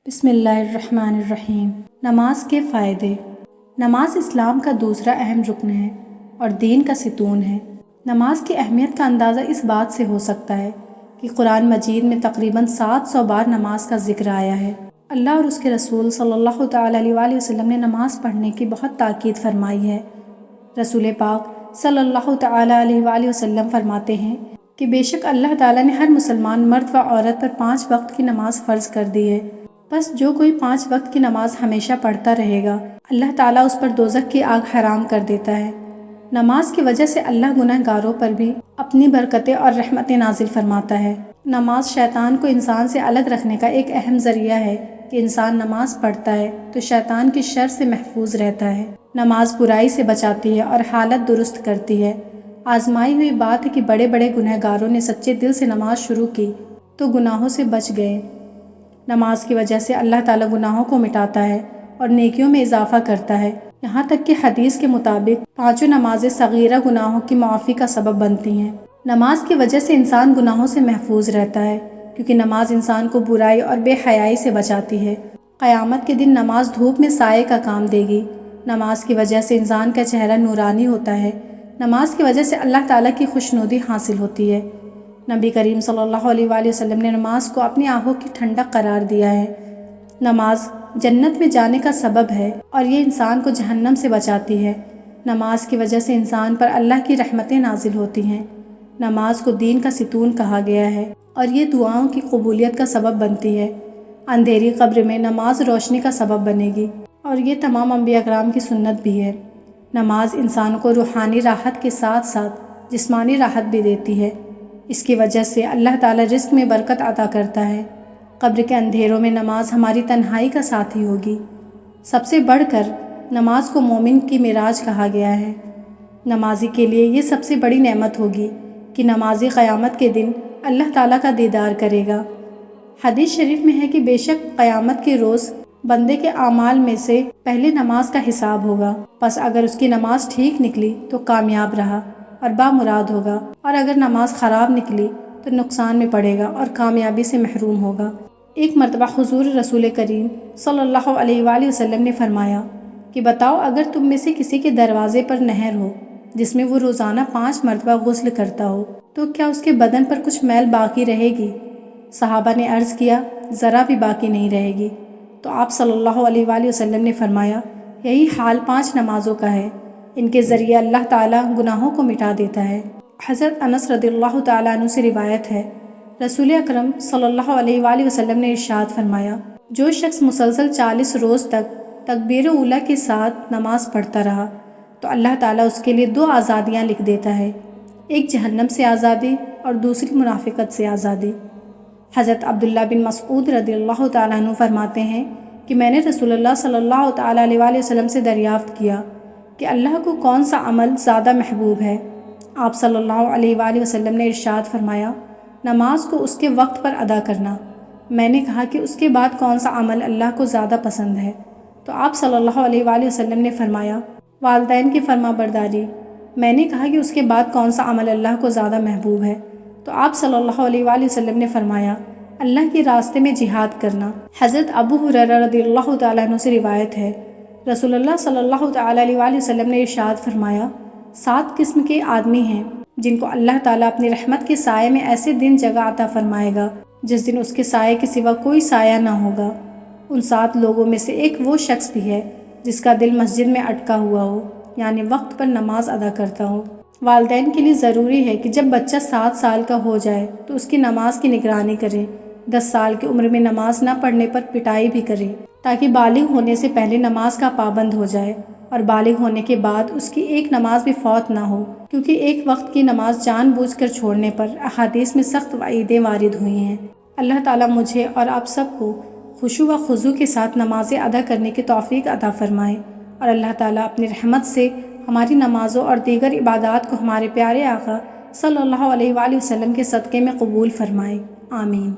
بسم اللہ الرحمن الرحیم۔ نماز کے فائدے۔ نماز اسلام کا دوسرا اہم رکن ہے اور دین کا ستون ہے۔ نماز کی اہمیت کا اندازہ اس بات سے ہو سکتا ہے کہ قرآن مجید میں تقریباً 700 بار نماز کا ذکر آیا ہے۔ اللہ اور اس کے رسول صلی اللہ تعالیٰ علیہ وآلہ وسلم نے نماز پڑھنے کی بہت تاکید فرمائی ہے۔ رسول پاک صلی اللہ تعالیٰ علیہ وآلہ وسلم فرماتے ہیں کہ بے شک اللہ تعالیٰ نے ہر مسلمان مرد و عورت پر 5 وقت کی نماز فرض کر دی ہے، بس جو کوئی 5 وقت کی نماز ہمیشہ پڑھتا رہے گا اللہ تعالیٰ اس پر دوزخ کی آگ حرام کر دیتا ہے۔ نماز کی وجہ سے اللہ گناہ گاروں پر بھی اپنی برکتیں اور رحمتیں نازل فرماتا ہے۔ نماز شیطان کو انسان سے الگ رکھنے کا ایک اہم ذریعہ ہے کہ انسان نماز پڑھتا ہے تو شیطان کی شر سے محفوظ رہتا ہے۔ نماز برائی سے بچاتی ہے اور حالت درست کرتی ہے۔ آزمائی ہوئی بات ہے کہ بڑے بڑے گناہ گاروں نے سچے دل سے نماز شروع کی تو گناہوں سے بچ گئے۔ نماز کی وجہ سے اللہ تعالیٰ گناہوں کو مٹاتا ہے اور نیکیوں میں اضافہ کرتا ہے، یہاں تک کہ حدیث کے مطابق 5 نمازیں صغیرہ گناہوں کی معافی کا سبب بنتی ہیں۔ نماز کی وجہ سے انسان گناہوں سے محفوظ رہتا ہے کیونکہ نماز انسان کو برائی اور بے حیائی سے بچاتی ہے۔ قیامت کے دن نماز دھوپ میں سائے کا کام دے گی۔ نماز کی وجہ سے انسان کا چہرہ نورانی ہوتا ہے۔ نماز کی وجہ سے اللہ تعالیٰ کی خوشنودی حاصل ہوتی ہے۔ نبی کریم صلی اللہ علیہ وآلہ وسلم نے نماز کو اپنی آنکھوں کی ٹھنڈک قرار دیا ہے۔ نماز جنت میں جانے کا سبب ہے اور یہ انسان کو جہنم سے بچاتی ہے۔ نماز کی وجہ سے انسان پر اللہ کی رحمتیں نازل ہوتی ہیں۔ نماز کو دین کا ستون کہا گیا ہے اور یہ دعاؤں کی قبولیت کا سبب بنتی ہے۔ اندھیری قبر میں نماز روشنی کا سبب بنے گی اور یہ تمام انبیاء کرام کی سنت بھی ہے۔ نماز انسان کو روحانی راحت کے ساتھ ساتھ جسمانی راحت بھی دیتی ہے۔ اس کی وجہ سے اللہ تعالیٰ رزق میں برکت عطا کرتا ہے۔ قبر کے اندھیروں میں نماز ہماری تنہائی کا ساتھی ہوگی۔ سب سے بڑھ کر نماز کو مومن کی معراج کہا گیا ہے۔ نمازی کے لیے یہ سب سے بڑی نعمت ہوگی کہ نمازی قیامت کے دن اللہ تعالیٰ کا دیدار کرے گا۔ حدیث شریف میں ہے کہ بے شک قیامت کے روز بندے کے اعمال میں سے پہلے نماز کا حساب ہوگا، پس اگر اس کی نماز ٹھیک نکلی تو کامیاب رہا اور بامراد ہوگا، اور اگر نماز خراب نکلی تو نقصان میں پڑے گا اور کامیابی سے محروم ہوگا۔ ایک مرتبہ حضور رسول کریم صلی اللہ علیہ وآلہ وسلم نے فرمایا کہ بتاؤ، اگر تم میں سے کسی کے دروازے پر نہر ہو جس میں وہ روزانہ 5 مرتبہ غسل کرتا ہو تو کیا اس کے بدن پر کچھ میل باقی رہے گی؟ صحابہ نے عرض کیا، ذرا بھی باقی نہیں رہے گی۔ تو آپ صلی اللہ علیہ وآلہ وسلم نے فرمایا، یہی حال 5 نمازوں کا ہے، ان کے ذریعے اللہ تعالیٰ گناہوں کو مٹا دیتا ہے۔ حضرت انس رضی اللہ تعالیٰ عنہ سے روایت ہے، رسول اکرم صلی اللہ علیہ وآلہ وسلم نے ارشاد فرمایا، جو شخص مسلسل 40 روز تک تکبیر اولیٰ کے ساتھ نماز پڑھتا رہا تو اللہ تعالیٰ اس کے لیے 2 آزادیاں لکھ دیتا ہے، ایک جہنم سے آزادی اور دوسری منافقت سے آزادی۔ حضرت عبداللہ بن مسعود رضی اللہ تعالیٰ عنہ فرماتے ہیں کہ میں نے رسول اللہ صلی اللہ تعالیٰ علیہ وآلہ وسلم سے دریافت کیا کہ اللہ کو کون سا عمل زیادہ محبوب ہے؟ آپ صلی اللہ علیہ وآلہ وسلم نے ارشاد فرمایا، نماز کو اس کے وقت پر ادا کرنا۔ میں نے کہا کہ اس کے بعد کون سا عمل اللہ کو زیادہ پسند ہے؟ تو آپ صلی اللہ علیہ وآلہ وسلم نے فرمایا، والدین کی فرما برداری۔ میں نے کہا کہ اس کے بعد کون سا عمل اللہ کو زیادہ محبوب ہے؟ تو آپ صلی اللہ علیہ وآلہ وسلم نے فرمایا، اللہ کے راستے میں جہاد کرنا۔ حضرت ابو ہریرہ رضی اللہ تعالیٰ عنہ سے روایت ہے، رسول اللہ صلی اللہ تعالیٰ علیہ وآلہ وسلم نے ارشاد فرمایا، 7 قسم کے آدمی ہیں جن کو اللہ تعالیٰ اپنی رحمت کے سائے میں ایسے دن جگہ عطا فرمائے گا جس دن اس کے سائے کے سوا کوئی سایہ نہ ہوگا۔ ان 7 لوگوں میں سے ایک وہ شخص بھی ہے جس کا دل مسجد میں اٹکا ہوا ہو، یعنی وقت پر نماز ادا کرتا ہو۔ والدین کے لیے ضروری ہے کہ جب بچہ 7 سال کا ہو جائے تو اس کی نماز کی نگرانی کرے، 10 سال کی عمر میں نماز نہ پڑھنے پر پٹائی بھی کرے تاکہ بالغ ہونے سے پہلے نماز کا پابند ہو جائے، اور بالغ ہونے کے بعد اس کی ایک نماز بھی فوت نہ ہو، کیونکہ ایک وقت کی نماز جان بوجھ کر چھوڑنے پر احادیث میں سخت وعیدیں وارد ہوئی ہیں۔ اللہ تعالیٰ مجھے اور آپ سب کو خشوع و خضوع کے ساتھ نمازیں ادا کرنے کی توفیق عطا فرمائے، اور اللہ تعالیٰ اپنی رحمت سے ہماری نمازوں اور دیگر عبادات کو ہمارے پیارے آقا صلی اللہ علیہ وآلہ وسلم کے صدقے میں قبول فرمائے، آمین۔